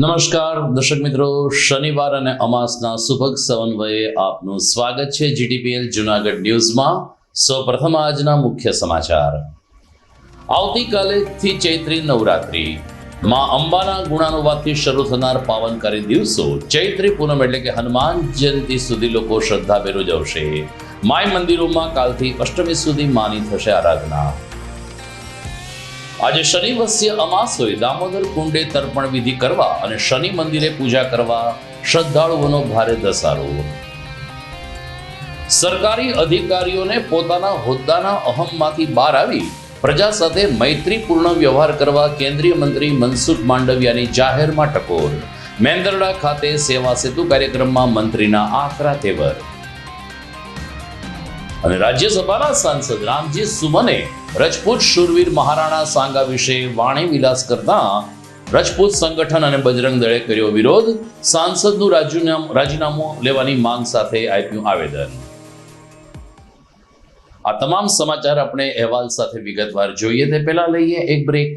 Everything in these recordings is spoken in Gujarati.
નમસ્કાર દર્શક મિત્રો, શનિવાર અને અમાસના સુભગ સમન્વયે આપનું સ્વાગત છે જીટીપીએલ જુનાગઢ ન્યૂઝમાં. સૌપ્રથમ આજના મુખ્ય સમાચાર. આવતીકાલેથી ચૈત્રી નવરાત્રી. માં અંબાના ગુણાનુવાદથી શરૂ થનાર પાવનકારી દિવસો ચૈત્રી પૂનમ એટલે કે હનુમાન જયંતિ સુધી લોકો શ્રદ્ધાભેર ઉજવશે. માય મંદિરોમાં કાલથી અષ્ટમી સુધી માની થશે આરાધના. આજે શનિ વસ્ય અમાસ હોય. દામોદર કુંડે તર્પણ વિધિ કરવા અને શનિ મંદિરે પૂજા કરવા શ્રદ્ધાળુઓનો ભારે ધસારો. સરકારી અધિકારીઓને પોતાના હોદ્દાના અહમમાંથી બહાર આવી પ્રજા સાથે મૈત્રીપૂર્ણ વ્યવહાર કરવા કેન્દ્રીય મંત્રી મનસુખ માંડવિયાની જાહેરમાં ટકોર. મેંદરડા ખાતે સેવા સેતુ કાર્યક્રમમાં મંત્રીના આકરા તેવર. અને રાજ્યસભાના સાંસદ રામજી સુમને રજપૂત શૂરવીર મહારાણા સાંગા વિશે વાણી વિલાસ કરતા રજપૂત સંગઠન અને બજરંગ દળે કર્યો વિરોધ. સાંસદનું રાજીનામું લેવાની માંગ સાથે આપ્યું આવેદન. આ તમામ સમાચાર આપણે અહેવાલ સાથે વિગતવાર જોઈએ તે પહેલા લઈએ એક break.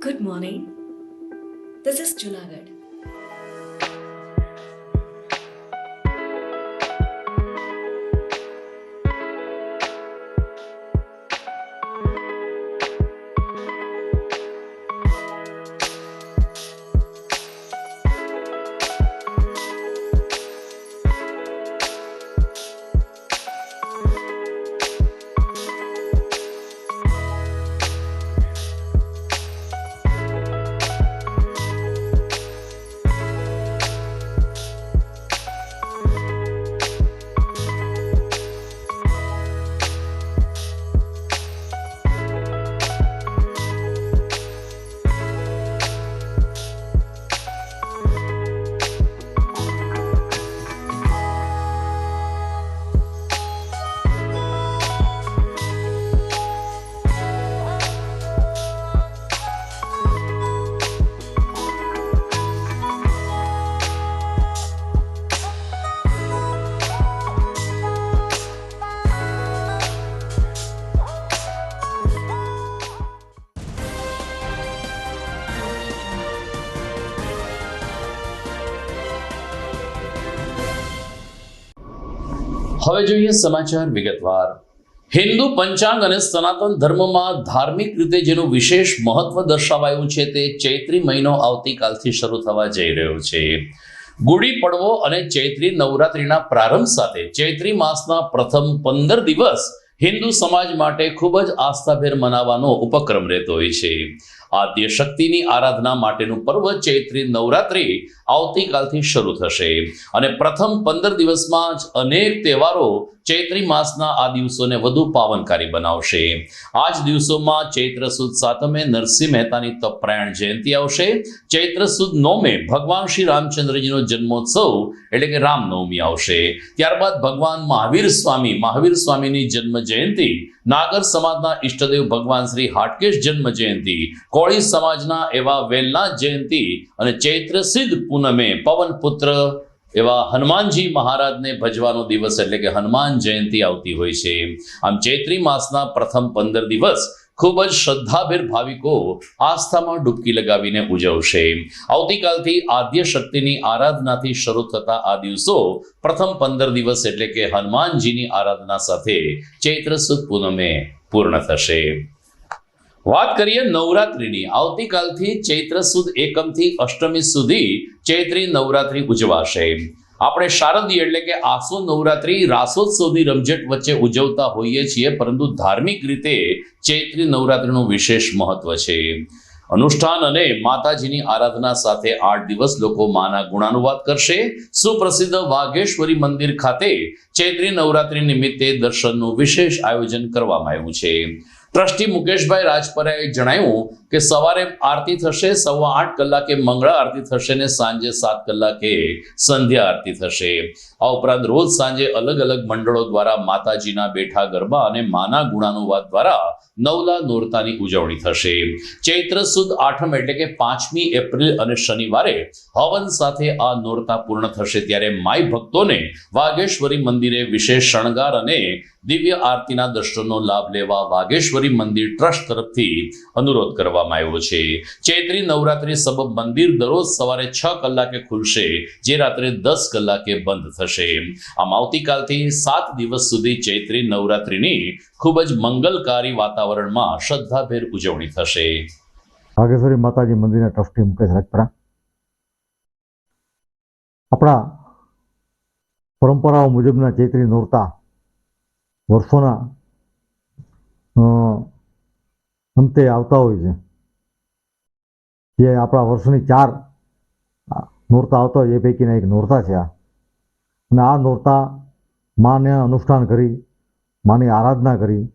Good morning. This is Junagadh. હવે જોઈએ સમાચાર વિગતવાર. હિન્દુ પંચાંગ અને સનાતન ધર્મમાં ધાર્મિક રીતે જેનું વિશેષ મહત્વ દર્શાવાયું છે તે ચૈત્રી મહિનો આવતીકાલથી શરૂ થવા જઈ રહ્યો છે. ગુડી પડવો અને ચૈત્રી નવરાત્રિના પ્રારંભ સાથે ચૈત્રી માસના પ્રથમ 15 દિવસ હિન્દુ સમાજ માટે ખૂબ જ આસ્થાભેર મનાવવાનો ઉપક્રમ રહેતો હોય છે. આદ્ય શક્તિની આરાધના માટેનું પર્વ ચૈત્રી નવરાત્રિ આવતીકાલથી શરૂ થશે અને પ્રથમ 15 દિવસમાં જ અનેક તહેવારો ચૈત્રી માસના આ દિવસોને વધુ પાવનકારી બનાવશે. આ જ દિવસોમાં ચૈત્ર સુદ 7મે નરસિંહ મહેતાની તપપ્રાયણ જયંતિ આવશે. ચૈત્ર સુદ 9મે ભગવાન શ્રી રામચંદ્રજીનો જન્મોત્સવ એટલે કે રામનવમી આવશે. ત્યારબાદ ભગવાન મહાવીર સ્વામીની જન્મ જયંતિ, નાગર સમાજના ઈષ્ટદેવ ભગવાન શ્રી હાટકેશ જન્મ જયંતિ, કોળી સમાજના એવા વેલનાથ જયંતિ અને ચૈત્ર સિદ્ધ પૂનમે પવનપુત્ર એવા હનુમાનજી મહારાજને ભજવાનો દિવસ એટલે કે હનુમાન જયંતિ આવતી હોય છે. આમ ચૈત્રી માસના પ્રથમ 15 દિવસ ખૂબ જ શ્રદ્ધાભેર ભાવિકો આસ્થામાં ડૂબકી લગાવીને ઉજવશે. આવતીકાલથી આદ્ય શક્તિની આરાધનાથી શરૂ થતા આ દિવસો પ્રથમ 15 દિવસ એટલે કે હનુમાનજીની આરાધના સાથે ચૈત્ર સુદ પૂનમે પૂર્ણ થશે. વાત કરીએ નવરાત્રિની. આવતીકાલથી ચૈત્ર સુદ એકમથી અષ્ટમી સુધી ચૈત્રી નવરાત્રિ ઉજવાશે. આપણે શારદીય એટલે કે આસો નવરાત્રિ રાસોત્સવની રમઝટ વચ્ચે ઉજવતા હોઈએ છીએ, પરંતુ ધાર્મિક રીતે ચૈત્રી નવરાત્રિનું વિશેષ મહત્વ છે. અનુષ્ઠાન અને માતાજીની આરાધના સાથે 8 દિવસ લોકો માના ગુણાનુવાદ કરશે. સુપ્રસિદ્ધ વાઘેશ્વરી મંદિર ખાતે ચૈત્રી નવરાત્રિ નિમિત્તે દર્શનનું વિશેષ આયોજન કરવામાં આવ્યું છે. ટ્રસ્ટી મુકેશભાઈ રાજપરાએ જણાવ્યું કે સવારે આરતી થશે, 8:15 કલાકે મંગળા આરતી થશે અને સાંજે 7 કલાકે સંધ્યા આરતી થશે. આ ઉપરાંત રોજ સાંજે અલગ અલગ મંડળો દ્વારા માતાજીના બેઠા ગરબા અને માના ગુણાનુવાદ દ્વારા નવલા નોરતાની ઉજવણી થશે. ચૈત્ર સુદ 8મ એટલે કે 5મી એપ્રિલ અને શનિવારે હવન સાથે આ નોરતા પૂર્ણ થશે. ત્યારે માઈ ભક્તોને વાઘેશ્વરી મંદિરે વિશેષ શણગાર અને દિવ્ય આરતીના દર્શનનો લાભ લેવા વાઘેશ્વરી મંદિર ટ્રસ્ટ તરફથી અનુરોધ કરવામાં આવ્યો છે. ચૈત્રી નવરાત્રી સબબ મંદિર દરરોજ સવારે 6 કલાકે ખુલશે, જે રાત્રે 10 કલાકે બંધ થશે. આમ આવતીકાલથી 7 દિવસ સુધી ચૈત્રી નવરાત્રીની ખૂબ જ મંગલકારી વાતાવરણમાં શ્રદ્ધાભેર ઉજવણી થશે. વાઘેશ્વરી માતાજી મંદિરના ટ્રસ્ટી મુકેશ રાજપરા. આપણા પરંપરાઓ મુજબના ચૈત્રી નોરતા વર્ષોના અંતે આવતા હોય છે. જે આપણા વર્ષોની 4 નોરતા આવતા હોય એ પૈકીના એક નોરતા છે આ. અને આ નોરતા માને અનુષ્ઠાન કરી, માની આરાધના કરી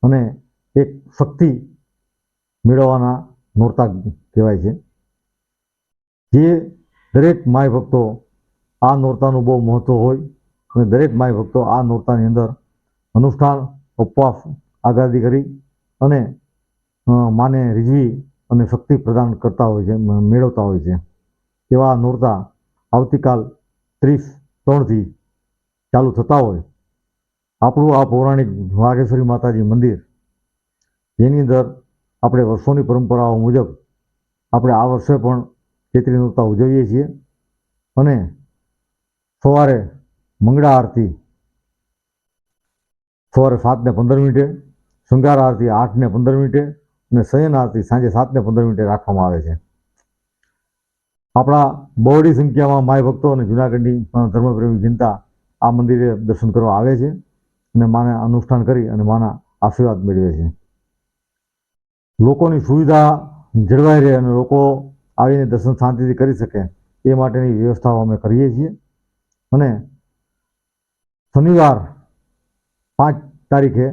અને એક શક્તિ મેળવવાના નોરતા કહેવાય છે. જે દરેક માય ભક્તો આ નોરતાનું બહુ મહત્વ હોય અને દરેક માય ભક્તો આ નોરતાની અંદર અનુષ્ઠાન, ઉપવાસ, આગાદી કરી અને માને રીઝવી અને શક્તિ પ્રદાન કરતા હોય છે, મેળવતા હોય છે. એવા નોરતા આવતીકાલ 30/3થી ચાલુ થતા હોય. આપણું આ પૌરાણિક વાઘેશ્વરી માતાજી મંદિર, જેની અંદર આપણે વર્ષોની પરંપરાઓ મુજબ આપણે આ વર્ષે પણ ચૈત્રી નોરતા ઉજવીએ છીએ. અને સવારે મંગળા આરતી સવારે 7:15, શૃંગાર આરતી 8:15 અને શયન આરતી સાંજે 7:15 રાખવામાં આવે છે. આપણા બહોળી સંખ્યામાં માય ભક્તો અને જૂનાગઢની ધર્મપ્રેમી જનતા આ મંદિરે દર્શન કરવા આવે છે અને માને અનુષ્ઠાન કરી અને માના આશીર્વાદ મેળવે છે. લોકોની સુવિધા જળવાઈ રહે અને લોકો આવીને દર્શન શાંતિથી કરી શકે એ માટેની વ્યવસ્થાઓ અમે કરીએ છીએ. અને શનિવાર 5 તારીખે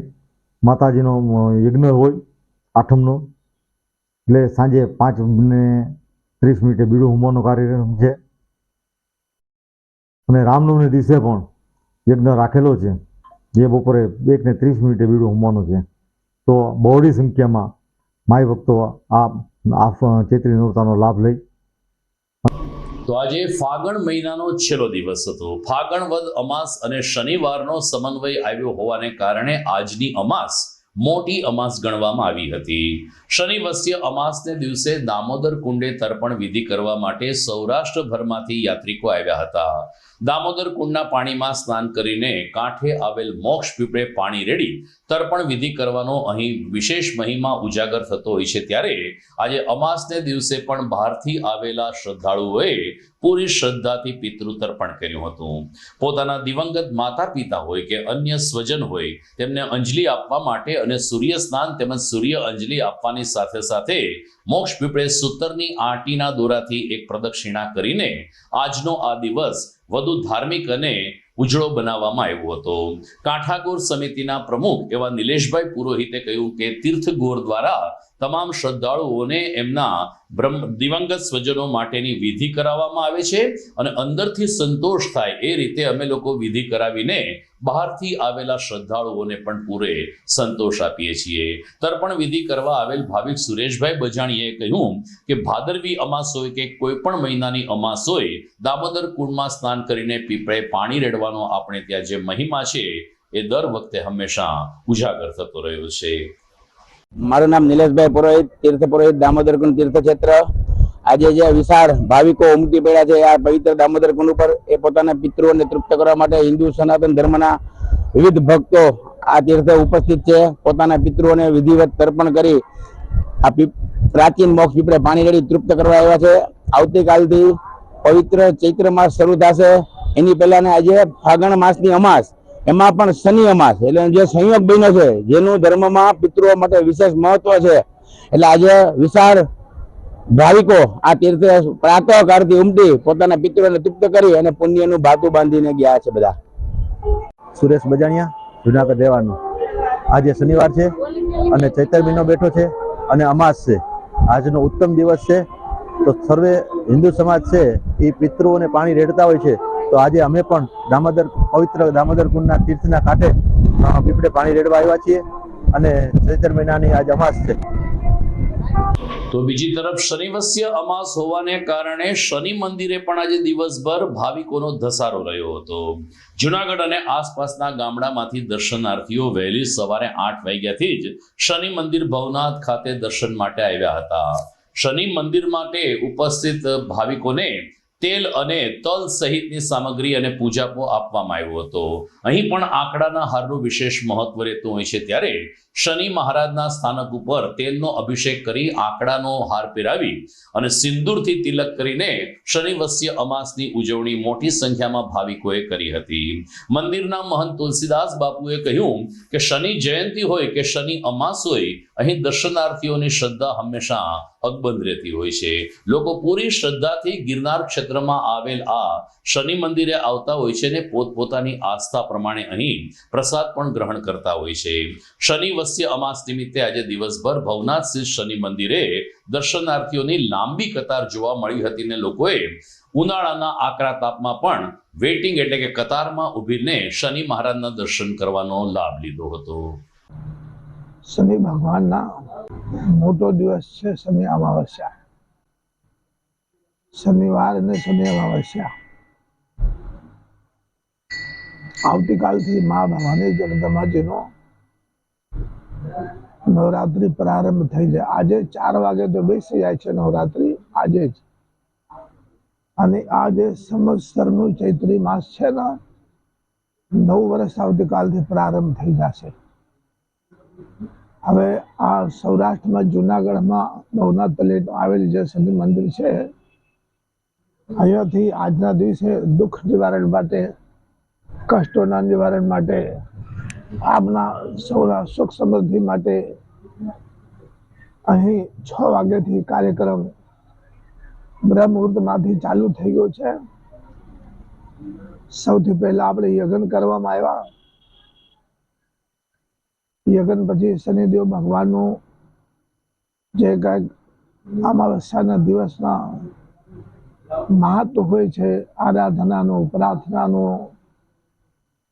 માતાજીનો યજ્ઞ હોય 8મનો, એટલે સાંજે 5:30 બીડું હોમવાનો કાર્યક્રમ છે. અને રામનવમી દિવસે પણ યજ્ઞ રાખેલો છે, જે બપોરે 1:30 બીડું હોમવાનું છે. તો બહોળી સંખ્યામાં માય ભક્તો આ ચૈત્રી નોરતાનો લાભ લઈ. તો આજે ફાગણ મહિનાનો છેલ્લો દિવસ હતો. ફાગણ વદ અમાસ અને શનિવારનો સમન્વય આવ્યો હોવાને કારણે આજની અમાસ મોટી અમાસ ગણવામાં આવી હતી. શનિવસ્ય અમાસને દિવસે દામોદર કુંડે તર્પણ વિધિ કરવા માટે સૌરાષ્ટ્રભરમાંથી યાત્રિકો આવ્યા હતા. દામોદર કુંડના પાણીમાં સ્નાન કરીને કાંઠે આવેલ મોક્ષ પીપળે પાણી રેડી તર્પણ વિધિ કરવાનો અહીં વિશેષ મહિમા ઉજાગર થતો હોય છે. ત્યારે આજે અમાસને દિવસે પણ બહારથી આવેલા શ્રદ્ધાળુઓએ પૂરી શ્રદ્ધાથી પિતૃ તર્પણ કર્યું હતું. પોતાના દિવંગત માતા પિતા હોય કે અન્ય સ્વજન હોય તેમને અંજલિ આપવા માટે અને સૂર્ય સ્નાન તેમજ સૂર્ય અંજલિ આપવાની સાથે સાથે મોક્ષ પીપળે સૂતરની આંટીના દોરાથી એક પ્રદક્ષિણા કરીને આજનો આ દિવસ વધુ ધાર્મિક અને ઉજળો બનાવવામાં આવ્યો હતો. કાંઠાગોર સમિતિના પ્રમુખ એવા નિલેશભાઈ પુરોહિતે કહ્યું કે તીર્થગોર દ્વારા તમામ શ્રદ્ધાળુઓને એમના દિવંગત સ્વજનો માટેની વિધિ કરાવવામાં આવે છે અને અંદરથી સંતોષ થાય એ રીતે અમે લોકો વિધિ કરાવીને બહારથી આવેલા શ્રદ્ધાળુઓને પણ પૂરે સંતોષ આપીએ છીએ. તર્પણ વિધિ કરવા આવેલ ભાવિક સુરેશભાઈ બજાણીએ કહ્યું કે ભાદરવી અમાસ હોય કે કોઈ પણ મહિનાની અમાસ હોય, દામોદર કુંડમાં સ્નાન કરીને પીપળે પાણી રેડવાનો આપણે ત્યાં જે મહિમા છે એ દર વખતે હંમેશા ઉજાગર થતો રહ્યો છે. મારું નામ નિલેશભાઈ પુરોહિત, તીર્થ પુરોહિત, દામોદર કુંડ તીર્થક્ષેત્ર. આજે જે વિશાળ ભાવિકો ઉમટી પડ્યા છે આ પવિત્ર દામોદર કુંડ ઉપર, એ પોતાના પિતૃઓને તૃપ્ત કરવા માટે હિન્દુ સનાતન ધર્મના વિવિધ ભક્તો આ તીર્થે ઉપસ્થિત છે. પોતાના પિતૃઓને વિધિવત તર્પણ કરી આ પ્રાચીન મોક્ષ પીપળે પાણી રેડી તૃપ્ત કરવા આવ્યા છે. આવતીકાલથી પવિત્ર ચૈત્ર માસ શરૂ થશે. એની પહેલાને આજે ફાગણ માસની અમાસ, એમાં પણ શનિ અમાસ, એટલે જે સંયોગ બન્યો છે જેનું ધર્મમાં પિતૃઓ માટે વિશેષ મહત્વ છે. એટલે આજે વિશાળ ભાવિકો આ તીર્થે પ્રાતઃકાળથી ઉમટી પોતાના પિતૃઓને તૃપ્ત કરી અને પુણ્યનું ભાતું બાંધીને ગયા છે. બધા સુરેશ બજાણિયા, જુનાગઢ રહેવાનું. આજે શનિવાર છે અને ચૈત્ર મહિનો બેઠો છે અને અમાસ છે. આજનો ઉત્તમ દિવસ છે. તો સર્વે હિન્દુ સમાજ છે એ પિતૃઓને પાણી રેડતા હોય છે. તો આજે અમે પણ પવિત્ર દામોદર કુંડના તીર્થના કાંઠે પીપળે પાણી રેડવા આવ્યા છીએ અને ચૈત્ર મહિનાની આજ અમાસ છે. તો બીજી તરફ શનિવસ્ય અમાસ હોવાને કારણે શનિ મંદિરે પણ આજે દિવસભર ભાવિકોનો ધસારો રહ્યો હતો. જુનાગઢ અને આસપાસના ગામડામાંથી દર્શનાર્થીઓ વહેલી સવારે 8 વાગ્યાથી જ શનિ મંદિર ભવનાથ ખાતે દર્શન માટે આવ્યા હતા. શનિ મંદિર માટે ઉપસ્થિત ભાવિકોને તેલ અને તલ સહિતની સામગ્રી અને પૂજાપો આપવામાં આવ્યો હતો. અહીં પણ આંકડાના હારનું વિશેષ મહત્વ રહેતું હોય છે. ત્યારે શનિ મહારાજના સ્થાનક ઉપર તેલનો અભિષેક કરી આંકડાનો હાર પહેરાવી અને સિંદૂરથી તિલક કરીને શનિવસ્ય અમાસની ઉજવણી મોટી સંખ્યામાં ભાવિકોએ કરી હતી. મંદિરના મહંત તુલસીદાસ બાપુએ કહ્યું કે શનિ જયંતિ હોય કે શનિ અમાસ હોય, અહીં દર્શનાર્થીઓની શ્રદ્ધા હંમેશા અકબંધ રહેતી હોય છે. લોકો પૂરી શ્રદ્ધાથી ગિરનાર ક્ષેત્રમાં આવેલ આ શનિ મંદિરે આવતા હોય છે અને પોતપોતાની આસ્થા પ્રમાણે અહીં પ્રસાદ પણ ગ્રહણ કરતા હોય છે. શનિવસ્ય અમાસ નિમિત્તે આજે દિવસભર ભવનાથ સ્થિત શનિ મંદિરે દર્શનાર્થીઓની લાંબી કતાર જોવા મળી હતી ને લોકોએ ઉનાળાના આકરા તાપમાં પણ વેઇટિંગ એટલે કે કતારમાં ઊભીને શનિ મહારાજના દર્શન કરવાનો લાભ લીધો હતો. શનિ ભગવાનના મોટો દિવસ છે શનિ અમાવસ્યા. શનિવાર અને શનિ અમાવસ્યા આવતીકાલથી મા ભવાની જગદંબાજીનો નવરાત્રી પ્રારંભ થઈ જાય. આજે 4 વાગે તો બેસી જાય છે નવરાત્રી આજે જ. અને આ જે સંવત્સરનું ચૈત્રી માસ છે ને, 9 વર્ષ આવતીકાલથી પ્રારંભ થઈ જશે. હવે આ સૌરાષ્ટ્રમાં જુનાગઢમાં ભવનાથ તલેટ આવેલ જે શનિ મંદિર છે, અહીંયાથી આજના દિવસે દુઃખ નિવારણ માટે, કષ્ટોના નિવારણ માટે, આપના સૌના સુખ સમૃદ્ધિ માટે અહીં 6 વાગ્યાથી કાર્યક્રમ બ્રહ્મ મુહૂર્તમાંથી ચાલુ થઈ ગયો છે. સૌથી પહેલા આપણે યજ્ઞ કરવામાં આવ્યા. યજ્ઞ પછી શનિદેવ ભગવાનનું જે કંઈક અમાવસ્યાના દિવસના મહત્વ હોય છે, આરાધનાનું, પ્રાર્થનાનું,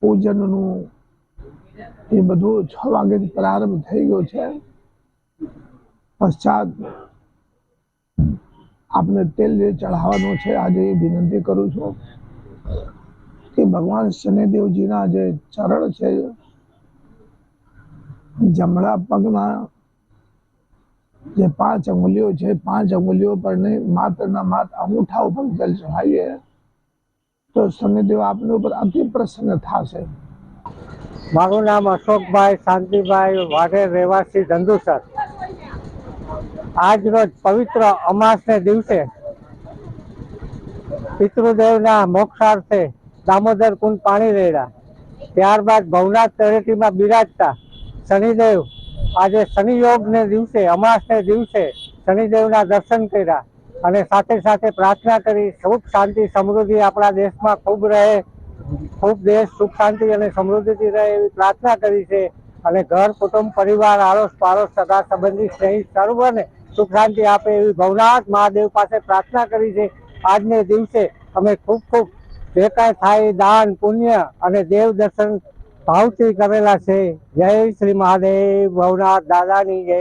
પૂજનનું, એ બધું 6 વાગ્યાથી પ્રારંભ થઈ ગયો છે. પશ્ચાત આપને તેલ જે ચઢાવવાનું છે, આજે એ વિનંતી કરું છું કે ભગવાન શનિદેવજીના જે ચરણ છે, જમણા પગના જે 5 અંગુલીઓ છે 5 અંગુલીઓ પર નહીં, માત્ર ને માત્ર અંગૂઠા ઉપર જલ ચઢાવીએ તો શનિદેવ આપની ઉપર અતિ પ્રસન્ન થશે. મારું નામ અશોકભાઈ શાંતિભાઈ વાઢેર, રહેવાસી ધંધુસર. આજ રોજ પવિત્ર અમાસને દિવસે પિતૃદેવના મોક્ષાર્થે દામોદર કુંડ પાણી રેડ્યા. ત્યારબાદ ભવનાથ તળેટીમાં બિરાજતા શનિદેવ આજે શનિયોગને દિવસે, અમાસને દિવસે શનિદેવના દર્શન કર્યા અને સાથે સાથે પ્રાર્થના કરી સુખ શાંતિ સમૃદ્ધિ આપણા દેશમાં ખૂબ રહે, ખૂબ દેશ સુખ શાંતિ અને સમૃદ્ધિથી રહે એવી પ્રાર્થના કરી છે. અને ઘર કુટુંબ પરિવાર આડોશ પાડોશ સગા સંબંધી સ્નેહી સર્વને સુખ શાંતિ આપે એવી ભવનાથ મહાદેવ પાસે પ્રાર્થના કરી છે. આજને દિવસે અમે ખૂબ ખૂબ જે કાંઈ થાય દાન પુણ્ય અને દેવ દર્શન ભાવથી કરેલા છે. જય શ્રી મહાદેવ, ભવનાથ દાદાની જય.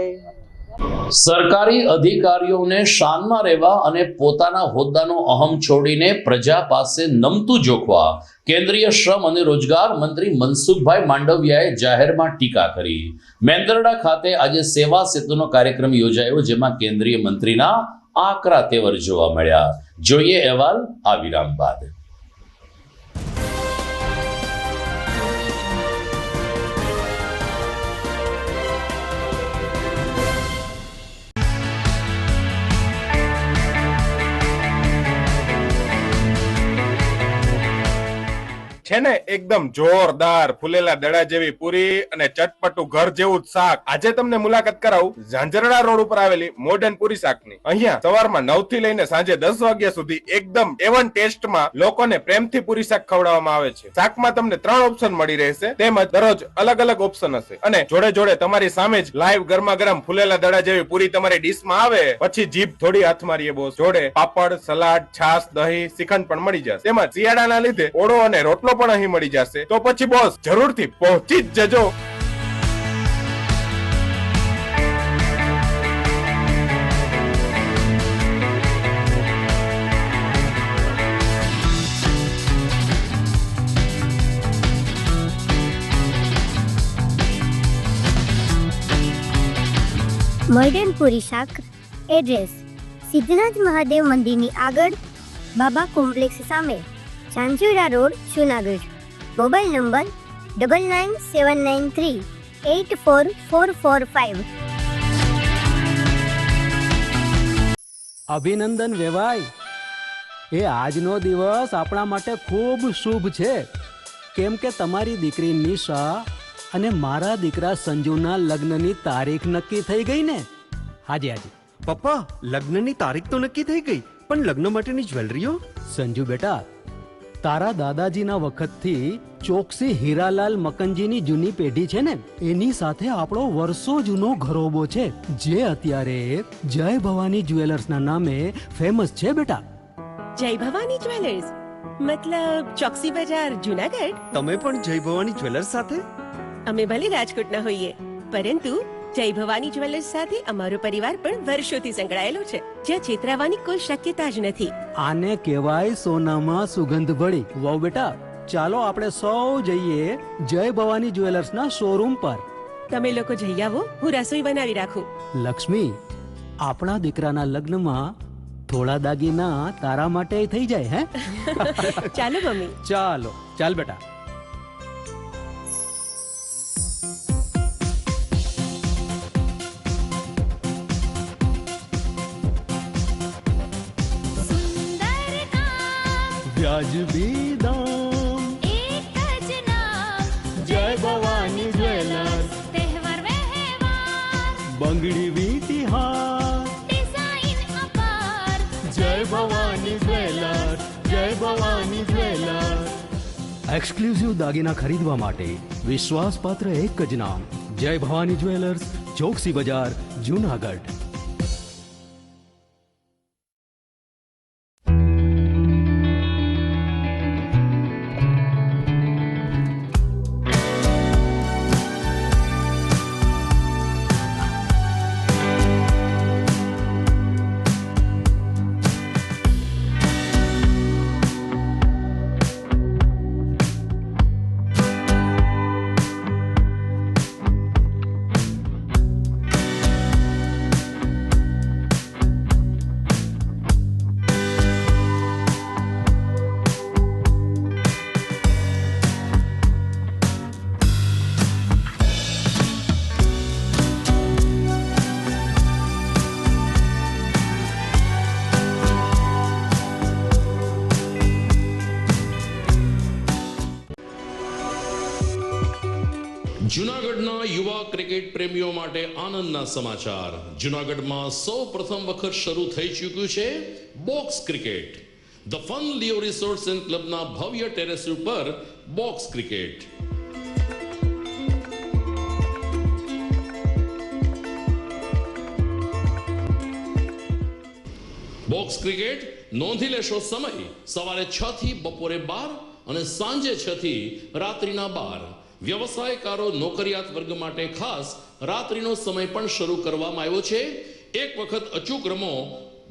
સરકારી અધિકારીઓને શાનમાં રહેવા અને પોતાના હોદ્દાનો અહમ છોડીને પ્રજા પાસે નમતું જોખવા કેન્દ્રીય શ્રમ અને રોજગાર મંત્રી મનસુખભાઈ માંડવિયાએ જાહેરમાં ટીકા કરી. મેંદરડા ખાતે આજે સેવા સેતુનો કાર્યક્રમ યોજાયો, જેમાં કેન્દ્રીય મંત્રીના આકરા તેવર જોવા મળ્યા. જોઈએ અહેવાલ આ વિરામ બાદ. છે ને એકદમ જોરદાર ફૂલેલા દડા જેવી પૂરી અને ચટપટું ઘર જેવું જ શાક. આજે તમને મુલાકાત કરાવું ઝાંઝરડા રોડ ઉપર આવેલી મોડર્ન પૂરી શાકની. અહીંયા સવારમાં 9 થી લઈને સાંજે 10 વાગ્યા સુધી એકદમ એવન ટેસ્ટમાં લોકોને પ્રેમથી પૂરી શાક ખવડાવવામાં આવે છે. શાકમાં તમને 3 ઓપ્શન મળી રહેશે, તેમજ દરરોજ અલગ અલગ ઓપ્શન હશે અને જોડે જોડે તમારી સામે જ લાઈવ ગરમા ગરમ ફૂલેલા દડા જેવી પૂરી તમારી ડીશમાં આવે પછી જીભ થોડી હાથ મારીએ બોસ. જોડે પાપડ, સલાડ, છાશ, દહીં, શ્રીખંડ પણ મળી જશે. તેમજ શિયાળાના લીધે ઓળો અને રોટલો પણ અહીં મળી જશે. તો પછી બોસ જરૂરથી પહોંચી જ જજો. મોડર્ન પૂરી શાક. એડ્રેસ સિદ્ધનાથ મહાદેવ મંદિરની આગળ, બાબા કોમ્પ્લેક્સ સામે, Zanzarda road, Junagadh. Mobile number 9979384445. અભિનંદન વેવાઈ, એ આજનો દિવસ આપણા માટે ખૂબ શુભ છે, કેમ કે તમારી દીકરી નિશા અને મારા દીકરા સંજુના લગ્નની તારીખ નક્કી થઈ ગઈ ને. હાજી હાજી પપ્પા, લગ્નની તારીખ તો નક્કી થઈ ગઈ, પણ લગ્ન માટેની જ્વેલરીઓ? સંજુ બેટા, તારા દાદાજીના વખતથી ચોકસી હીરાલાલ મકનજીની જૂની પેઢી છે ને, એની સાથે આપણો વર્ષો જૂનો ઘરોબો છે, જે અત્યારે જય ભવાની જ્વેલર્સના નામે ફેમસ છે બેટા. જય ભવાની જ્વેલર્સ મતલબ ચોકસી બજાર, જુનાગઢ? તમે પણ જય ભવાની જ્વેલર્સ સાથે? અમે ભલે રાજકોટના હોઈએ, પરંતુ જય ભવાની જ્વેલર્સ સાથે અમારો પરિવાર પણ વર્ષોથી સંકળાયેલો છે, જ્યાં છેતરાવાની કોઈ શક્યતા જ નથી. આને કહેવાય સોનામાં સુગંધ ભળી. વાવ બેટા, ચાલો આપણે સૌ જઈએ જય ભવાની જ્વેલર્સના શોરૂમ પર. તમે લોકો જઈ આવો, હું રસોઈ બનાવી રાખું. લક્ષ્મી, આપણા દીકરાના લગ્નમાં થોડા દાગીના તારા માટે થઈ જાય. હે ચાલો મમ્મી. ચાલો ચાલ બેટા. વ્યાજબી દામ, એક જ નામ, જય ભવાની જ્વેલર્સ. તહેવાર વ્યવહાર, બંગડી વીટી હાર, ડિઝાઇન અપાર, જય ભવાની જ્વેલર્સ, જય ભવાની જ્વેલર્સ. એક્સક્લુઝિવ દાગીના ખરીદવા માટે વિશ્વાસપાત્ર એક જ નામ, જય ભવાની જ્વેલર્સ, ચોકસી બજાર, જુનાગઢ. જૂનાગઢના યુવા ક્રિકેટ પ્રેમીઓ માટે આનંદના સમાચાર. જૂનાગઢમાં સૌ પ્રથમ વખત શરૂ થઈ ચૂક્યું છે box cricket. The fun Leo resorts and ક્લબના ભવ્ય ટેરેસ ઉપર બોક્સ ક્રિકેટ. બોક્સ ક્રિકેટ નોંધી લેશો સમય સવારે 6 થી બપોરે 12 અને સાંજે 6 થી રાત્રિના 12. વ્યવસાયકારો નોકરિયાત વર્ગ માટે ખાસ રાત્રિનો સમય પણ શરૂ કરવામાં આવ્યો છે. એક વખત અચૂક રમો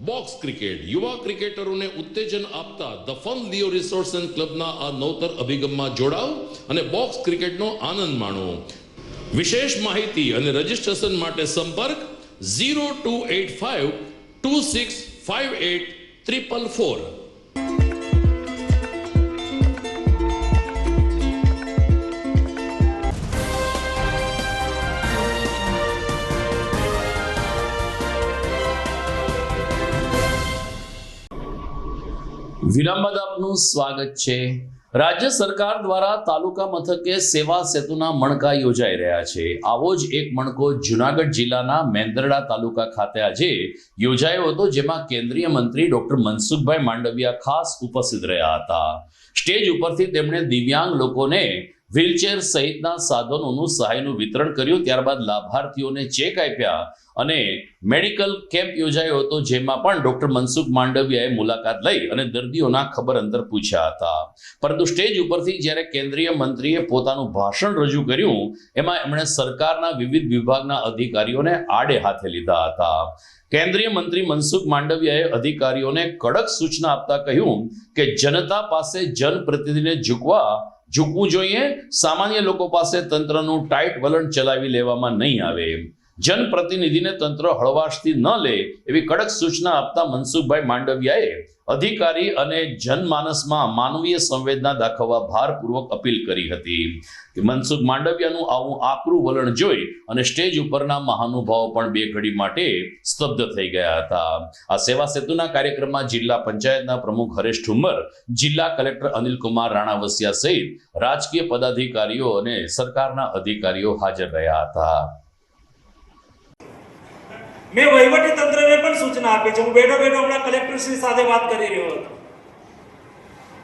બોક્સ ક્રિકેટ. યુવા ક્રિકેટરોને ઉત્તેજન આપતા the fun Leo resorts and ક્લબના આ નવતર અભિગમમાં જોડાઓ અને બોક્સ ક્રિકેટનો આનંદ માણો. વિશેષ માહિતી અને રજીસ્ટ્રેશન માટે સંપર્ક 0285 2658 444. વિરામ બાદ આપનું સ્વાગત છે. રાજ્ય સરકાર દ્વારા તાલુકા મથકે સેવા સેતુના મણકા યોજાઈ રહ્યા છે. આવો જ એક મણકો જૂનાગઢ જિલ્લાના મેંદરડા તાલુકા ખાતે આજે યોજાયો હતો, જેમાં કેન્દ્રીય મંત્રી ડોક્ટર મનસુખભાઈ માંડવિયા ખાસ ઉપસ્થિત રહ્યા હતા. સ્ટેજ ઉપરથી તેમણે દિવ્યાંગ લોકોને વ્હીલચેર સહિતના સાધનોનું સહાયનું વિતરણ કર્યું. ત્યારબાદ લાભાર્થીઓને ચેક આપ્યા અને મેડિકલ કેમ્પ યોજાયો હતો, જેમાં પણ ડોક્ટર મનસુખ માંડવિયાએ મુલાકાત લઈ અને દર્દીઓના ખબર અંતર પૂછ્યા હતા. પરંતુ સ્ટેજ ઉપરથી જ્યારે કેન્દ્રીય મંત્રીએ પોતાનું ભાષણ રજૂ કર્યું, એમાં એમણે સરકારના વિવિધ વિભાગના અધિકારીઓને આડે હાથે લીધા હતા. કેન્દ્રીય મંત્રી મનસુખ માંડવિયાએ અધિકારીઓને કડક સૂચના આપતા કહ્યું કે જનતા પાસે જનપ્રતિનિધિને ઝૂકવું જોઈએ. સામાન્ય લોકો પાસે તંત્રનું ટાઈટ વલણ ચલાવી લેવામાં નહીં આવે. જનપ્રતિનિધિને તંત્ર હળવાશથી ન લે એવી કડક સૂચના આપતા મનસુખભાઈ માંડવિયાએ અધિકારી અને જનમાનસમાં માનવીય સંવેદના દાખવવા ભારપૂર્વક અપીલ કરી હતી. મનસુખ માંડવિયાનું આવું આકરું વલણ જોઈ અને સ્ટેજ ઉપરના મહાનુભાવો પણ બે ઘડી માટે સ્તબ્ધ થઈ ગયા હતા. આ સેવા સેતુના કાર્યક્રમમાં જિલ્લા પંચાયતના પ્રમુખ હરેશ ઠુમ્મર, જિલ્લા કલેક્ટર અનિલકુમાર રાણાવસિયા સહિત રાજકીય પદાધિકારીઓ અને સરકારના અધિકારીઓ હાજર રહ્યા હતા. મેં વહીવટી તંત્રને પણ સૂચના આપી છે. હું બેઠો હમણાં કલેક્ટરશ્રી સાથે વાત કરી રહ્યો હતો.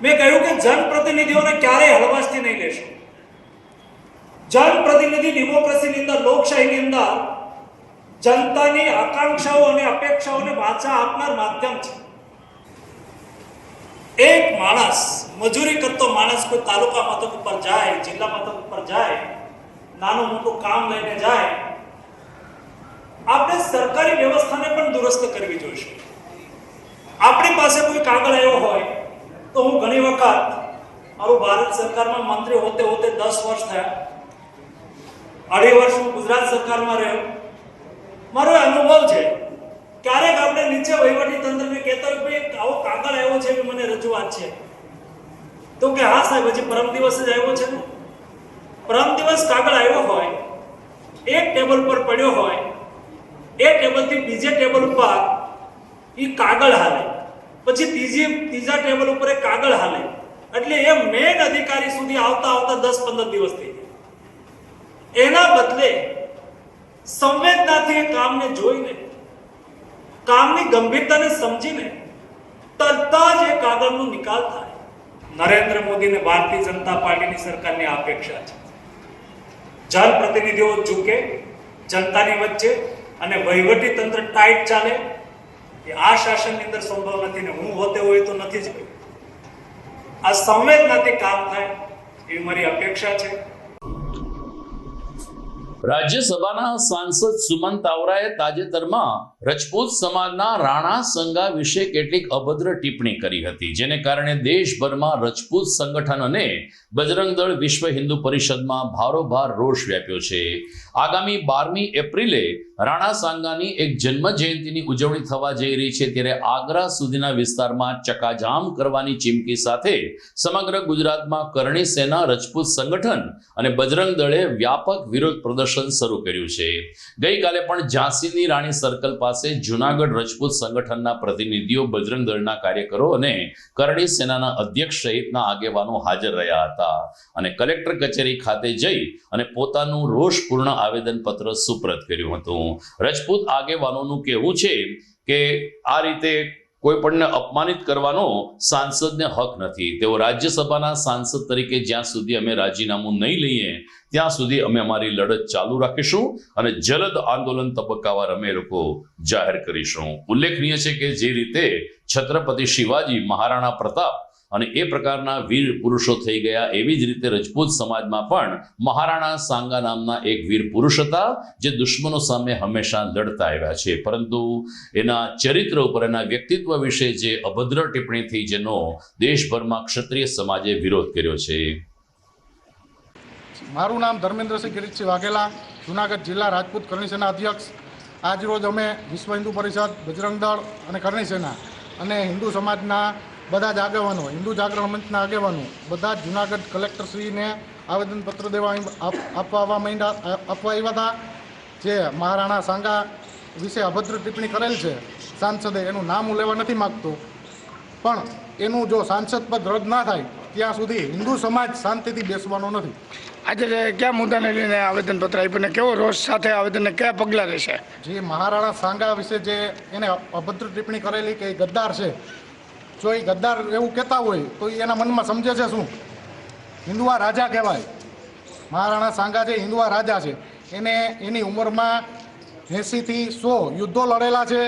મેં કહ્યું કે જનપ્રતિનિધિઓને ક્યારેય હળવાશથી નહીં લેશો. જનપ્રતિનિધિ ડેમોક્રેસીની અંદર, લોકશાહીની અંદર જનતાની આકાંક્ષાઓ અને અપેક્ષાઓને વાચા આપનાર માધ્યમ છે. એક માણસ, મજૂરી કરતો માણસ કોઈ તાલુકા મથક ઉપર જાય, જિલ્લા મથક ઉપર જાય, નાનું મોટું કામ લઈને જાય, આપણે સરકારી વ્યવસ્થાને પણ દુરસ્ત કરવી જોઈશે. આપણી પાસે કોઈ કાગળ આવ્યો હોય તો હું ઘણી વખત મારું ભારત સરકારમાં મંત્રી હોતે 10 વર્ષ થયા, 2.5 વર્ષ હું ગુજરાત સરકારમાં રહ્યો. મારો અનુભવ છે, ક્યારેક આપણે નીચે વહીવટી તંત્રને કહેતા હોય ભાઈ આવો કાગળ આવ્યો છે, મને રજૂઆત છે, તો કે હા સાહેબ હજી પરમ દિવસ જ આવ્યો છે ને. પરમ દિવસ કાગળ આવ્યો હોય, એક ટેબલ પર પડ્યો હોય, એ ટેબલથી બીજે ટેબલ ઉપર એ કાગળ હાલે, પછી ત્રીજા ટેબલ ઉપર એ કાગળ હાલે, એટલે એ મેન અધિકારી સુધી આવતા 10-15 દિવસ થઈ જાય. એના બદલે સંવેદનાથી કામને જોઈને, કામની ગંભીરતાને સમજીને તરત જ એ કાગળનો નિકાલ થાય. નરેન્દ્ર મોદીને ભારતીય જનતા પાર્ટીની સરકારની અપેક્ષા છે. જનપ્રતિનિધિઓ ઝૂકે જનતાની વચ્ચે અને વહીવટી તંત્ર ટાઈટ ચાલે, એ આ શાસનની અંદર સંભવ નથી ને હું હોતે હોય તો નથી જ કહ્યું. આ સંવેદનાથી કામ થાય એવી મારી અપેક્ષા છે. રાજ્યસભાના સાંસદ સુમન તાવરાએ તાજેતરમાં રજપૂત સમાજના રાણા સંગા વિશે કેટલીક અભદ્ર ટિપ્પણી કરી હતી, જેને કારણે દેશભરમાં રજપૂત સંગઠન અને બજરંગ દળ વિશ્વ હિન્દુ પરિષદમાં ભારોભાર રોષ વ્યાપ્યો છે. આગામી 12મી એપ્રિલે રાણા સાંગાની એક જન્મ જયંતિની ઉજવણી થવા જઈ રહી છે, ત્યારે આગ્રા સુધીના વિસ્તારમાં ચકાજામ કરવાની ચીમકી સાથે સમગ્ર ગુજરાતમાં કરણી સેના, રજપૂત સંગઠન અને બજરંગ દળે વ્યાપક વિરોધ પ્રદર્શન શરૂ કર્યું છે. ગઈકાલે પણ ઝાંસીની રાણી સર્કલ પાસે જૂનાગઢ રજપૂત સંગઠનના પ્રતિનિધિઓ, બજરંગ દળના કાર્યકરો અને કરણી સેનાના અધ્યક્ષ સહિતના આગેવાનો હાજર રહ્યા હતા અને કલેક્ટર કચેરી ખાતે જઈ અને પોતાનું રોષપૂર્ણ આવેદનપત્ર સુપ્રત કર્યું હતું. રજપૂત આગેવાનોનું કહેવું છે કે આ રીતે કોઈ પણને અપમાનિત કરવાનો સાંસદને હક નથી. તેઓ રાજ્યસભાના સાંસદ તરીકે જ્યાં સુધી અમે રાજીનામું નહીં લઈએ ત્યાં સુધી અમે અમારી લડત ચાલુ રાખીશું અને જલદ આંદોલન તબક્કાવાર અમે લોકો જાહેર કરીશું. ઉલ્લેખનીય છે કે જે રીતે છત્રપતિ શિવાજી, મહારાણા પ્રતાપ અને એ પ્રકારના વીર પુરુષો થઈ ગયા, એવી જ રીતે રજપૂત સમાજમાં પણ મહારાણા સાંગા નામના એક વીર પુરુષ હતા જે દુશ્મનો સામે હંમેશા લડતા આવ્યા છે, પરંતુ એના ચરિત્ર ઉપર, એના વ્યક્તિત્વ વિશે જે અભદ્ર ટિપ્પણી થઈ જેનો દેશભરમાં ક્ષત્રિય સમાજે વિરોધ કર્યો છે. મારું નામ ધર્મેન્દ્રસિંહ કિરીટસિંહ વાઘેલા, જુનાગઢ જિલ્લા રાજપૂત કરણી સેના અધ્યક્ષ. આજરોજ અમે વિશ્વ હિન્દુ પરિષદ, બજરંગ દળ અને કરણી સેના અને હિન્દુ સમાજના બધા જ આગેવાનો, હિન્દુ જાગરણ મંચના આગેવાનો બધા જ જુનાગઢ કલેક્ટરશ્રીને આવેદનપત્ર આપવા આવ્યા હતા. જે મહારાણા સાંગા વિશે અભદ્ર ટિપ્પણી કરેલ છે સાંસદે, એનું નામ હું લેવા નથી માગતો, પણ એનું જો સાંસદ પદ રદ ના થાય ત્યાં સુધી હિન્દુ સમાજ શાંતિથી બેસવાનો નથી. આજે કયા મુદ્દાને લઈને આવેદનપત્ર આપ્યું ને કેવો રોષ સાથે આવેદનને કયા પગલાં લેશે? જે મહારાણા સાંગા વિશે જે એને અભદ્ર ટિપ્પણી કરેલી કે એ ગદ્દાર છે, જો એ ગદ્દાર એવું કહેતા હોય તો એના મનમાં સમજે છે શું? હિન્દુઆ રાજા કહેવાય. મહારાણા સાંગા છે હિન્દુઆ રાજા છે. એને એની ઉંમરમાં 80થી 100 યુદ્ધો લડેલા છે.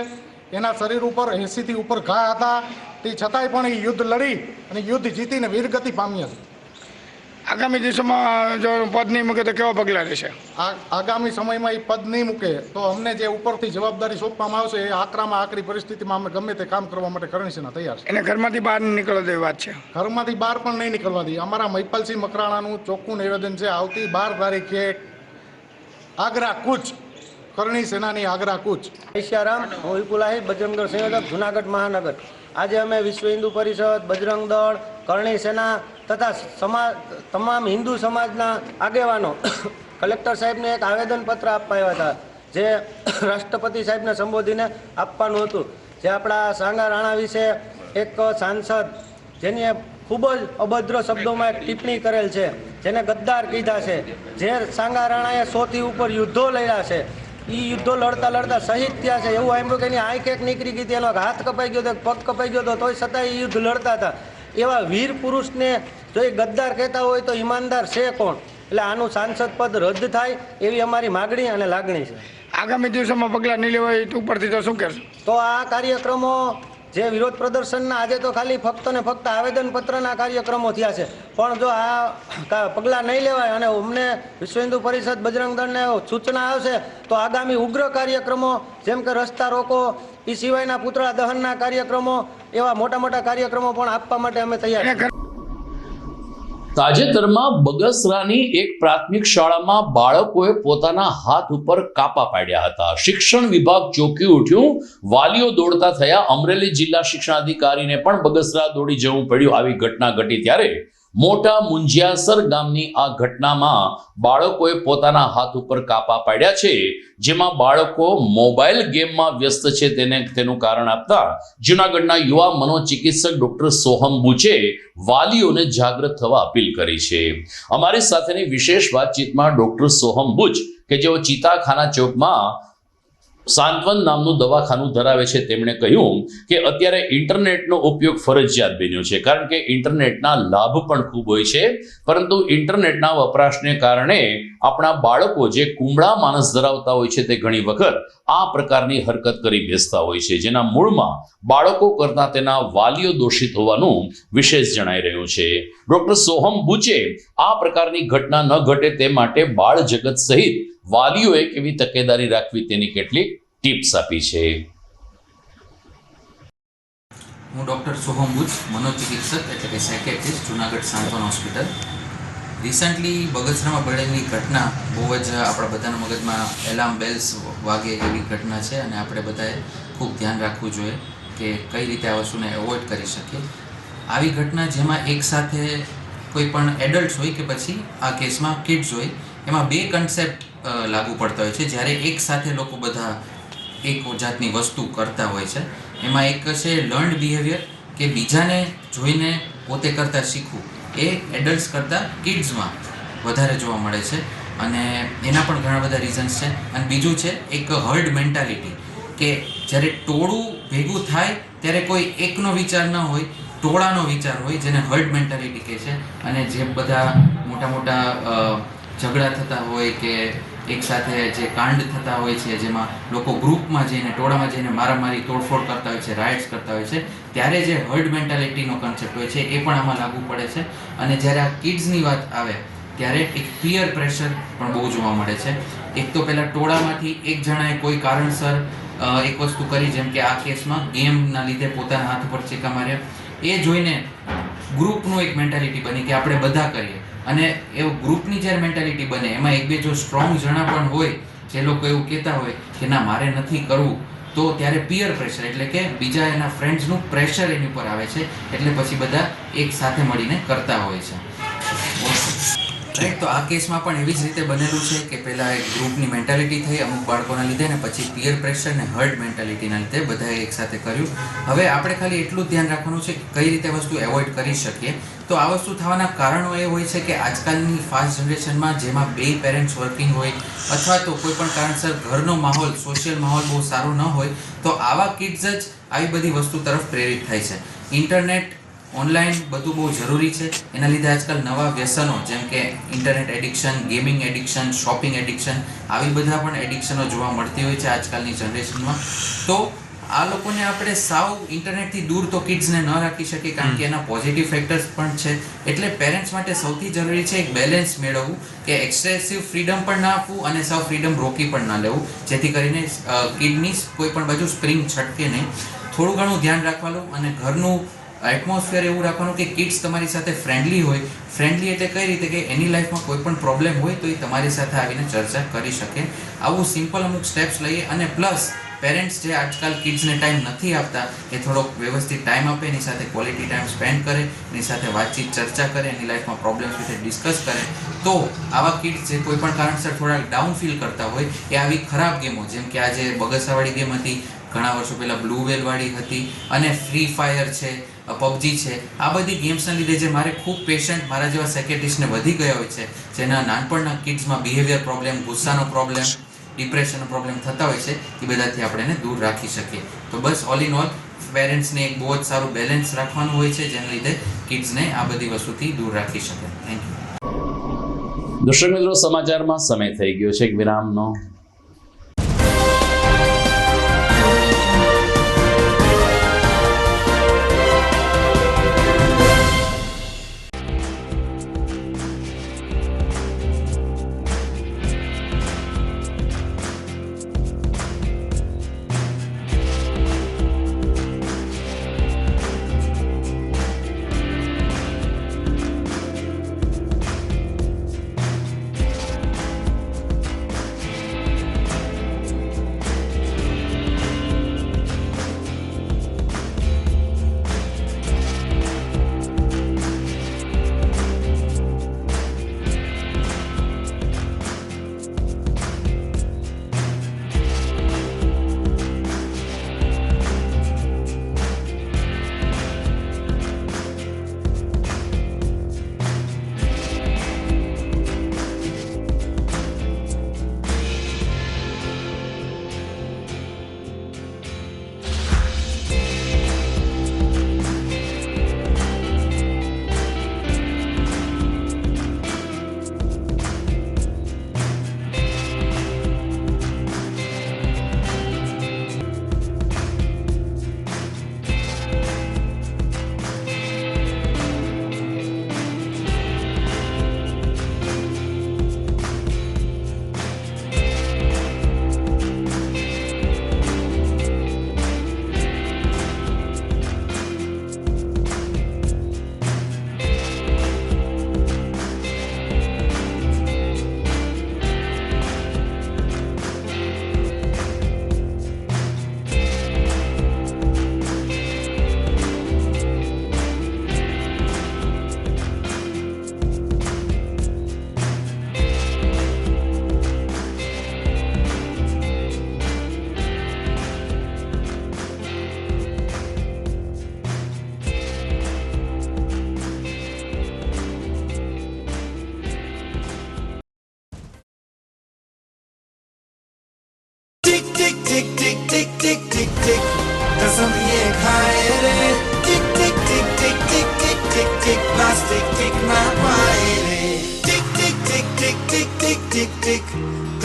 એના શરીર ઉપર 80થી ઉપર ઘા હતા, તે છતાંય પણ એ યુદ્ધ લડી અને યુદ્ધ જીતીને વીરગતિ પામ્યા છે. આગામી દિવસોમાં જો પદ નહીં મૂકે તો કેવા પગલાં લેશે? આગામી સમયમાં એ પદ નહીં મૂકે તો અમને જે ઉપરથી જવાબદારી સોંપવામાં આવશે એ આકરામાં આકરી પરિસ્થિતિમાં અમે ગમે તે કામ કરવા માટે કરણી સેના તૈયાર છે. એને ઘરમાંથી બહાર નીકળવા દેવી વાત છે? ઘરમાંથી બહાર પણ નહીં નીકળવા દઈએ. અમારા મહિપાલસિંહ મકરાણાનું ચોખ્ખું નિવેદન છે, આવતી 12 તારીખે આગ્રા કૂચ, કરણી સેનાની આગ્રા કૂચ. ઈશ્યારામ, હું વિપુલ આહિર, બજરંગ દળ સંયોજક, જુનાગઢ મહાનગર. આજે અમે વિશ્વ હિન્દુ પરિષદ, બજરંગ દળ, કરણી સેના તથા તમામ હિન્દુ સમાજના આગેવાનો કલેક્ટર સાહેબને એક આવેદનપત્ર આપવા આવ્યા હતા, જે રાષ્ટ્રપતિ સાહેબને સંબોધીને આપવાનું હતું. જે આપણા સાંગા રાણા વિશે એક સાંસદ જેની ખૂબ જ અભદ્ર શબ્દોમાં એક ટિપ્પણી કરેલ છે, જેને ગદ્દાર કીધા છે, જે સાંગા રાણાએ 100થી ઉપર યુદ્ધો લડ્યા છે, એ યુદ્ધો લડતા લડતા શહીદ થયા છે. એવું સાંભળ્યું કે એની આંખ એક નીકળી ગઈ હતી, એનો હાથ કપાઈ ગયો હતો, પગ કપાઈ ગયો હતો, તોય છતાં એ યુદ્ધ લડતા હતા. એવા વીર પુરુષને જો એ ગદ્દાર કહેતા હોય તો ઈમાનદાર છે કોણ? એટલે આનું સાંસદ પદ રદ થાય એવી અમારી માગણી અને લાગણી છે. આગામી દિવસોમાં પગલાં નહીં લેવાય ઉપરથી તો શું કહેશો? તો આ કાર્યક્રમો જે વિરોધ પ્રદર્શનના આજે તો ખાલી ફક્ત ને ફક્ત આવેદનપત્રના કાર્યક્રમો થયા છે, પણ જો આ પગલાં નહીં લેવાય અને અમને વિશ્વ હિન્દુ પરિષદ, બજરંગ દળને સૂચના આવશે તો આગામી ઉગ્ર કાર્યક્રમો જેમ કે રસ્તા રોકો, એ સિવાયના પૂતળા દહનના કાર્યક્રમો, એવા મોટા મોટા કાર્યક્રમો પણ આપવા માટે અમે તૈયાર છીએ. તાજેતરમાં બગસરાની એક પ્રાથમિક શાળામાં બાળકોએ પોતાના હાથ ઉપર કાપા પાડ્યા હતા. શિક્ષણ વિભાગ ચોંકી ઉઠ્યું, વાલીઓ દોડતા થયા. અમરેલી જિલ્લા શિક્ષણાધિકારીને પણ બગસરા દોડી જવું પડ્યું. આવી ઘટના ઘટી ત્યારે મોટા મુંજિયાસર ગામની આ ઘટનામાં બાળકોએ પોતાના હાથ ઉપર કાપા પાડ્યા છે, જેમાં બાળકો મોબાઈલ ગેમમાં વ્યસ્ત છે તેનું કારણ આપતા જૂનાગઢના યુવા મનોચિકિત્સક ડોક્ટર સોહમ બુચે વાલીઓને જાગૃત થવા અપીલ કરી છે. અમારી સાથેની વિશેષ વાતચીતમાં ડોક્ટર સોહમ બુચ કે જેઓ ચિતાખાના ચોકમાં સાંત્વન નામનું દવાખાનું ધરાવે છે, તેમણે કહ્યું કે અત્યારે ઇન્ટરનેટનો ઉપયોગ ફરજિયાત બન્યો છે, કારણ કે ઇન્ટરનેટના લાભ પણ ખૂબ હોય છે, પરંતુ ઇન્ટરનેટના વપરાશને કારણે આપણા બાળકો જે કુમળા માનસ ધરાવતા હોય છે તે ઘણી વખત આ પ્રકારની હરકત કરી બેસતા હોય છે, જેના મૂળમાં બાળકો કરતાં તેના વાલીઓ દોષિત હોવાનું વિશેષ જણાઈ રહ્યું છે. ડોક્ટર સોહમ બુચે આ પ્રકારની ઘટના ન ઘટે તે માટે બાળ જગત સહિત વાલીઓએ કેવી તકેદારી રાખવી તેની કેટલીક ટિપ્સ આપી છે. હું ડૉક્ટર સોહમ બુચ, મનોચિકિત્સક એટલે કે સાયકેટ્રિસ્ટ, જુનાગઢ સાંત્વન હોસ્પિટલ. રિસન્ટલી બગસરામાં બનેલી ઘટના બહુ જ આપણા બધાના મગજમાં એલાર્મ બેલ્સ વાગે એવી ઘટના છે અને આપણે બધાએ ખૂબ ધ્યાન રાખવું જોઈએ કે કઈ રીતે આ વસ્તુને એવોઇડ કરી શકીએ. આવી ઘટના જેમાં એકસાથે કોઈ પણ એડલ્ટ્સ હોય કે પછી આ કેસમાં કિડ્સ હોય, એમાં બે કન્સેપ્ટ લાગુ પડતા હોય છે. જ્યારે એક સાથે લોકો બધા એક જાતની વસ્તુ કરતા હોય છે, એમાં એક છે લર્ન્ડ બિહેવિયર, કે બીજાને જોઈને પોતે કરતાં શીખવું. એ એડલ્ટ્સ કરતાં કિડ્સમાં વધારે જોવા મળે છે અને એના પણ ઘણા બધા રીઝન્સ છે. અને બીજું છે એક હર્ડ મેન્ટાલિટી, કે જ્યારે ટોળું ભેગું થાય ત્યારે કોઈ એકનો વિચાર ન હોય, ટોળાનો વિચાર હોય, જેને હર્ડ મેન્ટાલિટી કહે છે. અને જે બધા મોટા મોટા ઝઘડા થતા હોય કે એક સાથે જે કાંડ થતા હોય છે, જેમાં લોકો ગ્રુપમાં જઈને ટોળામાં જઈને મારામારી તોડફોડ કરતા હોય છે, રાઇટ્સ કરતા હોય છે, ત્યારે જે હર્ડ મેન્ટાલિટીનો કન્સેપ્ટ હોય છે એ પણ આમાં લાગુ પડે છે. અને જ્યારે આ કિડ્સની વાત આવે ત્યારે એક પિયર પ્રેશર પણ બહુ જોવા મળે છે. એક તો પહેલાં ટોળામાંથી એક જણાએ કોઈ કારણસર એક વસ્તુ કરી, જેમ કે આ કેસમાં ગેમના લીધે પોતાના હાથ ઉપર ચેકા માર્યા, એ જોઈને ગ્રુપનું એક મેન્ટાલિટી બની કે આપણે બધા કરીએ. અને એવું ગ્રુપની જ્યારે મેન્ટાલિટી બને એમાં એક બે જો સ્ટ્રોંગ જણા પણ હોય, જે લોકો એવું કહેતા હોય કે ના મારે નથી કરવું, તો ત્યારે પિયર પ્રેશર એટલે કે બીજા એના ફ્રેન્ડ્સનું પ્રેશર એની ઉપર આવે છે, એટલે પછી બધા એક સાથે મળીને કરતા હોય છે. રાઈટ. તો આ કેસમાં પણ એવી જ રીતે બનેલું છે કે પહેલાં એક ગ્રુપની મેન્ટાલિટી થઈ અમુક બાળકોના લીધે, ને પછી પિયર પ્રેશર ને હર્ડ મેન્ટાલિટીના લીધે બધાએ એકસાથે કર્યું. હવે આપણે ખાલી એટલું જ ધ્યાન રાખવાનું છે કે કઈ રીતે વસ્તુ એવોઇડ કરી શકીએ. તો આ વસ્તુ થવાના કારણો એ હોય છે કે આજકાલની ફાસ્ટ જનરેશનમાં જેમાં બે પેરેન્ટ્સ વર્કિંગ હોય અથવા તો કોઈ પણ કારણસર ઘરનો માહોલ, સોશિયલ માહોલ બહુ સારો ન હોય, તો આવા કિડ્સ જ આવી બધી વસ્તુ તરફ પ્રેરિત થાય છે. ઇન્ટરનેટ, ઓનલાઈન બધું બહુ જરૂરી છે. એના લીધે આજકાલ નવા વ્યસનો જેમ કે internet addiction, gaming addiction, shopping addiction, આવી બધા પણ એડિક્શનો જોવા મળતી હોય છે આજકાલની જનરેશનમાં. તો આ લોકોને આપણે સાવ ઇન્ટરનેટથી દૂર તો કિડ્સને ન રાખી શકીએ, કારણ કે એના પોઝિટિવ ફેક્ટર્સ પણ છે. એટલે પેરેન્ટ્સ માટે સૌથી જરૂરી છે એક બેલેન્સ મેળવવું, કે એક્સેસિવ ફ્રીડમ પણ ના આપવું અને સાવ ફ્રીડમ રોકી પણ ના લેવું, જેથી કરીને કિડની કોઈ પણ બાજુ સ્પ્રિંગ છટકે નહીં. થોડું ઘણું ધ્યાન રાખવાનું અને ઘરનું એટમોસ્ફિયર એવું રાખવાનું કે કિડ્સ તમારી સાથે ફ્રેન્ડલી હોય. ફ્રેન્ડલી એટલે કઈ રીતે કે એની લાઈફમાં કોઈ પણ પ્રોબ્લેમ હોય તો એ તમારી સાથે આવીને ચર્ચા કરી શકે. આવું સિમ્પલ અમુક સ્ટેપ્સ લઈએ. અને પ્લસ પેરેન્ટ્સ જે આજકાલ કિડ્સને ટાઈમ નથી આપતા, એ થોડોક વ્યવસ્થિત ટાઈમ આપે, એની સાથે ક્વોલિટી ટાઈમ સ્પેન્ડ કરે, એની સાથે વાતચીત ચર્ચા કરે, એની લાઈફમાં પ્રોબ્લેમ્સ વિશે ડિસ્કસ કરે, તો આવા કિડ્સ જે કોઈ પણ કારણસર થોડાક ડાઉન ફીલ કરતા હોય, એ આવી ખરાબ ગેમો જેમ કે આજે બગસરાવાળી ગેમ હતી, ઘણા વર્ષો પહેલાં બ્લુ વેલવાળી હતી, અને ફ્રી ફાયર છે, પબજી છે, આ બધી ગેમ્સના લીધે જે મારે ખૂબ પેશન્ટ મારા જેવા સેક્રેટિસ્ટને વધી ગયા હોય છે, જેના નાનપણના કિડ્સમાં બિહેવિયર પ્રોબ્લેમ, ગુસ્સાનો પ્રોબ્લેમ, ડિપ્રેશનનો પ્રોબ્લેમ થતા હોય છે, એ બધાથી આપણે એને દૂર રાખી શકીએ. તો બસ ઓલ ઇન ઓલ પેરેન્ટ્સને એક બહુ જ સારું બેલેન્સ રાખવાનું હોય છે, જેના લીધે કિડ્સને આ બધી વસ્તુથી દૂર રાખી શકે. Thank you. દર્શક મિત્રો, સમાચારમાં સમય થઈ ગયો છે એક વિરામનો.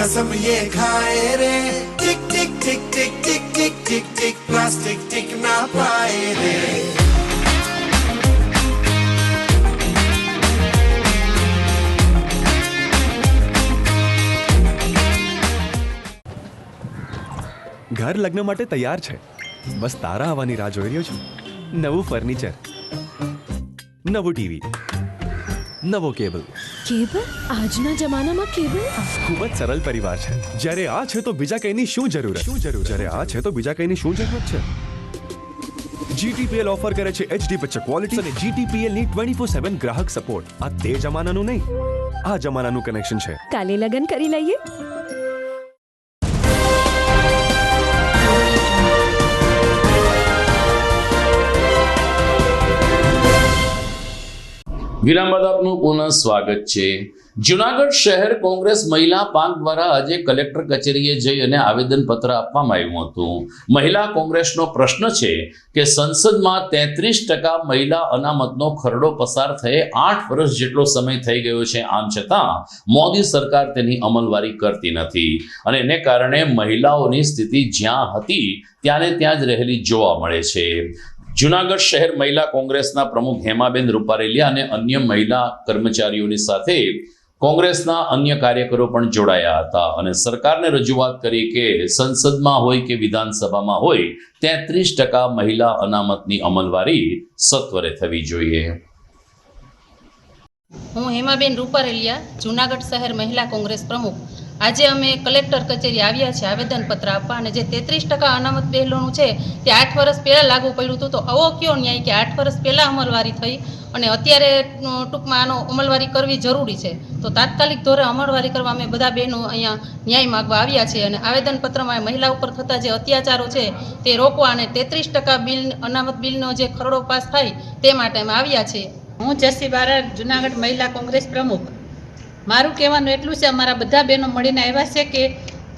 कसम ये खाए रे टिक टिक टिक टिक टिक टिक टिक टिक प्लास्टिक टिक ना पाए रे ઘર લગ્ન માટે તૈયાર છે, બસ તારા આવવાની રાહ જોઈ રહ્યો છું. નવું ફર્નિચર, નવું ટીવી, નવો કેબલ. કેબલ? આજના જમાનામાં કેબલ? ખૂબ જ સરળ પરિવાર છે. જ્યારે આ છે તો બીજા કઈની શું જરૂર? જ્યારે આ છે તો બીજા કઈની શું જરૂરત છે? GTPL ઓફર કરે છે HD પિક્ચર ક્વોલિટી અને GTPL ની 24/7 ગ્રાહક સપોર્ટ. આ તે જમાનાનું નહીં, આ જમાનાનું કનેક્શન છે. કાલે લગન કરી લઈએ. વિરામ બાદ આપનું પુનઃ સ્વાગત છે. જુનાગઢ શહેર કોંગ્રેસ મહિલા પાંખ દ્વારા આજે કલેક્ટર કચેરીએ જઈ અને આવેદનપત્ર આપવામાં આવ્યું હતું. મહિલા કોંગ્રેસનો પ્રશ્ન છે કે સંસદમાં 33% મહિલા અનામતનો ખરડો પસાર થયે 8 વર્ષ જેટલો સમય થઈ ગયો છે. આમ છતાં મોદી સરકાર તેની અમલવારી કરતી નથી અને એને કારણે મહિલાઓની સ્થિતિ જ્યાં હતી ત્યાં જ રહેલી જોવા મળે છે. જુનાગઢ શહેર મહિલા કોંગ્રેસના પ્રમુખ હેમાબેન રૂપારેલિયા અને અન્ય મહિલા કર્મચારીઓની સાથે કોંગ્રેસના અન્ય કાર્યકરો પણ જોડાયા હતા અને સરકારને રજૂઆત કરી કે સંસદમાં હોય કે વિધાનસભામાં હોય 33% મહિલા અનામતની અમલવારી સત્વરે થવી જોઈએ. હું હેમાબેન રૂપારેલિયા, જુનાગઢ શહેર મહિલા કોંગ્રેસ પ્રમુખ. આજે અમે કલેક્ટર કચેરી આવ્યા છે આવેદનપત્ર આપવા, અને જે 33% અનામત બહેનોનું છે તે 8 વર્ષ પહેલાં લાગુ પડ્યું હતું. તો આવો કયો ન્યાય કે 8 વર્ષ પહેલાં અમલવારી થઈ અને અત્યારે ટૂંકમાં આનો અમલવારી કરવી જરૂરી છે. તો તાત્કાલિક ધોરણે અમલવારી કરવા અમે બધા બહેનો અહીંયા ન્યાય માગવા આવ્યા છીએ અને આવેદનપત્રમાં મહિલા ઉપર થતા જે અત્યાચારો છે તે રોકવા અને 33% બિલ અનામત બિલનો જે ખરડો પાસ થાય તે માટે અમે આવ્યા છીએ. હું જસી બારા, જુનાગઢ મહિલા કોંગ્રેસ પ્રમુખ. મારું કહેવાનું એટલું છે, અમારા બધા બહેનો મળીને આવ્યા છે કે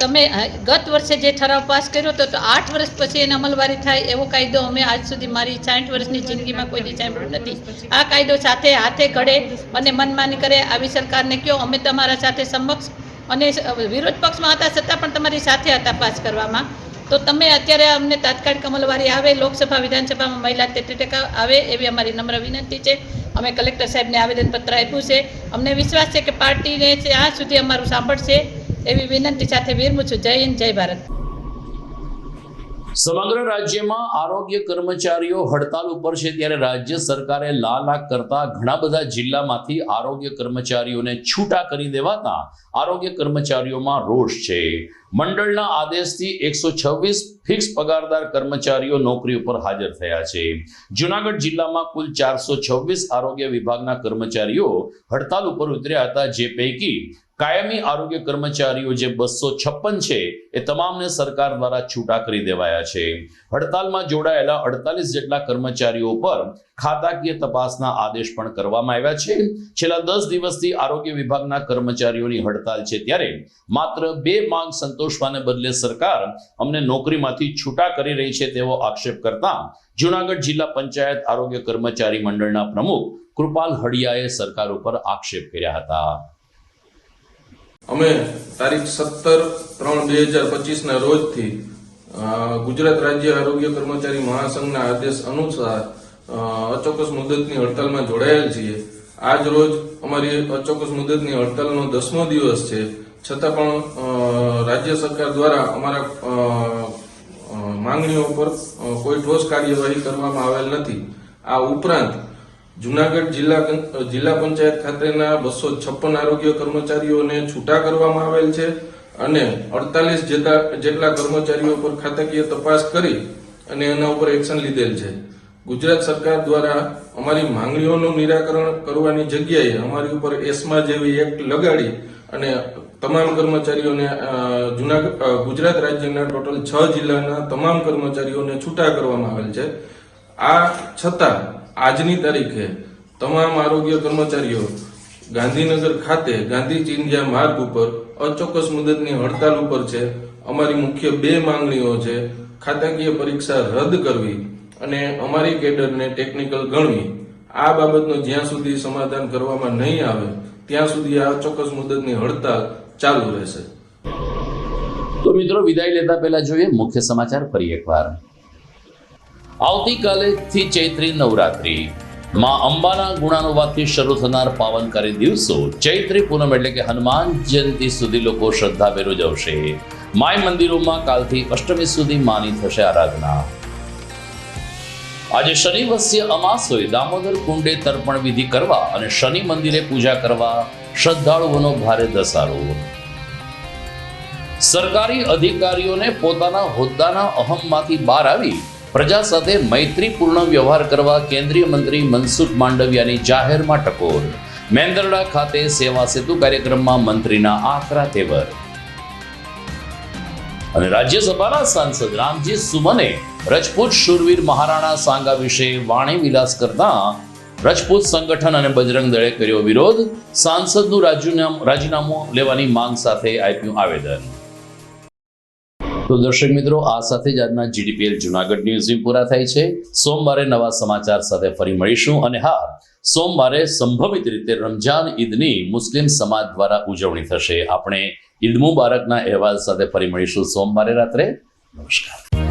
તમે ગત વર્ષે જે ઠરાવ પાસ કર્યો હતો તો 8 વર્ષ પછી એને અમલવારી થાય એવો કાયદો અમે આજ સુધી મારી 60 વર્ષની જિંદગીમાં કોઈની સાંભળ્યું નથી. આ કાયદો સાથે હાથે ઘડે અને મનમાની કરે આવી સરકારને કહો અમે તમારા સાથે સમક્ષ અને વિરોધ પક્ષમાં હતા છતાં પણ તમારી સાથે હતા પાસ કરવામાં. તો તમે અત્યારે અમને તાત્કાલિક અમલવારી આવે, લોકસભા વિધાનસભામાં મહિલા 33% આવે એવી અમારી નમ્ર વિનંતી છે. અમે કલેક્ટર સાહેબને આવેદનપત્ર આપ્યું છે. અમને વિશ્વાસ છે કે પાર્ટીને ત્યાં સુધી અમારું સાંભળશે એવી વિનંતી સાથે વિરમું છું. જય હિન્દ, જય ભારત. સમગ્ર રાજ્યમાં આરોગ્ય કર્મચારીઓ હડતાલ ઉપર છે, ત્યારે રાજ્ય સરકારે લાલાક કરતા ઘણા બધા જિલ્લામાંથી આરોગ્ય કર્મચારીઓને છૂટા કરી દેવાતા આરોગ્ય કર્મચારીઓમાં રોષ છે. મંડળના આદેશથી 126 ફિક્સ પગારદાર કર્મચારીઓ નોકરી ઉપર હાજર થયા છે. જુનાગઢ જિલ્લામાં કુલ 426 આરોગ્ય વિભાગના કર્મચારીઓ હડતાલ ઉપર ઉતર્યા હતા, જે પૈકી કાયમી આરોગ્ય કર્મચારીઓ જે 256 છે એ તમામને સરકાર દ્વારા છૂટા કરી દેવાયા છે. હડતાલમાં જોડાયેલા 48 જેટલા કર્મચારીઓ પર ખાતાકીય તપાસના આદેશ પણ કરવામાં આવ્યા છે. છેલ્લા 10 દિવસથી આરોગ્ય વિભાગના કર્મચારીઓની હડતાલ છે, ત્યારે માત્ર 2 માંગ સંતોષવાને બદલે સરકાર અમને નોકરીમાંથી છૂટા કરી રહી છે તેવો આક્ષેપ કરતા જુનાગઢ જિલ્લા પંચાયત આરોગ્ય કર્મચારી મંડળના પ્રમુખ કૃપાલ હડિયાએ સરકાર ઉપર આક્ષેપ કર્યા હતા. અમે તારીખ 17/3/2025 ના રોજથી ગુજરાત રાજ્ય આરોગ્ય કર્મચારી મહાસંઘના આદેશ અનુસાર અચોક્કસ મુદતની હડતાલમાં જોડાયેલ છીએ. આજ રોજ અમારી અચોક્કસ મુદતની હડતાલનો 10મો દિવસ છે, છતાં પણ રાજ્ય સરકાર દ્વારા અમારા માંગણીઓ પર કોઈ ઠોસ કાર્યવાહી કરવામાં આવેલ નથી. આ ઉપરાંત જુનાગઢ જિલ્લા પંચાયત ખાતેના 256 આરોગ્ય કર્મચારીઓને છૂટા કરવામાં આવેલ છે અને 48 જેટલા કર્મચારીઓ પર ખાતાકીય તપાસ કરી અને એના ઉપર એક્શન લીધેલ છે. ગુજરાત સરકાર દ્વારા અમારી માંગણીઓનું નિરાકરણ કરવાની જગ્યાએ અમારી ઉપર એસ્મા જેવી એક્ટ લગાડી અને તમામ કર્મચારીઓને ગુજરાત રાજ્યના ટોટલ 6 જિલ્લાના તમામ કર્મચારીઓને છૂટા કરવામાં આવેલ છે. આ છતાં આજની તારીખે તમામ આરોગ્ય કર્મચારીઓ ગાંધીનગર ખાતે ગાંધી ચિંધ્યા માર્ગ ઉપર અચોક્કસ મુદતની હડતાલ ઉપર છે. અમારી મુખ્ય 2 માંગણીઓ છે: ખાતાકીય પરીક્ષા રદ કરવી અને અમારી કેડરને ટેકનિકલ ગણવી. આ બાબતનો જ્યાં સુધી સમાધાન કરવામાં નહીં આવે ત્યાં સુધી આ અચોક્કસ મુદતની હડતાલ ચાલુ રહેશે. તો મિત્રો વિદાય લેતા પહેલા જોઈએ મુખ્ય સમાચાર ફરી એકવાર. આવતીકાલેથી ચૈત્રી નવરાત્રી, માં અંબાના ગુણાનુવાદથી શરૂ થનાર પાવનકારી દિવસો ચૈત્રી પૂનમ એટલે કે હનુમાન જયંતિ સુધી લોકો શ્રદ્ધાભેર ઉજવશે. માય મંદિરોમાં કાલથી અષ્ટમી સુધી માની થશે આરાધના. આજે શનિવસ્ય અમાસ હોય, દામોદર કુંડે તર્પણ વિધિ કરવા અને શનિ મંદિરે પૂજા કરવા શ્રદ્ધાળુઓનો ભારે ધસારો. સરકારી અધિકારીઓને પોતાના હોદ્દાના અહમમાંથી બહાર આવી પ્રજા સાથે મૈત્રીપૂર્ણ વ્યવહાર કરવા કેન્દ્રીય મંત્રી મનસુખ માંડવિયાની જાહેરમાં ટકોર. મેંદરડા ખાતે સેવા સેતુ કાર્યક્રમમાં મંત્રીના આકરા તેવર. અને રાજ્યસભાના સાંસદ રામજી સુમને રજપૂત શૂરવીર મહારાણા સાંગા વિશે વાણી વિલાસ કરતા રજપૂત સંગઠન અને બજરંગ દળે કર્યો વિરોધ. સાંસદનું રાજીનામું લેવાની માંગ સાથે આપ્યું આવેદન. તો દર્શક મિત્રો, આ સાથે જ આજના GTPL જુનાગઢ ન્યૂઝ પૂરા થાય છે. સોમવારે નવા સમાચાર સાથે ફરી મળીશું. અને હા, સોમવારે સંભવિત રીતે રમજાન ઈદની મુસ્લિમ સમાજ દ્વારા ઉજવણી થશે. આપણે ઈદ મુબારકના અહેવાલ સાથે ફરી મળીશું સોમવારે રાત્રે. નમસ્કાર.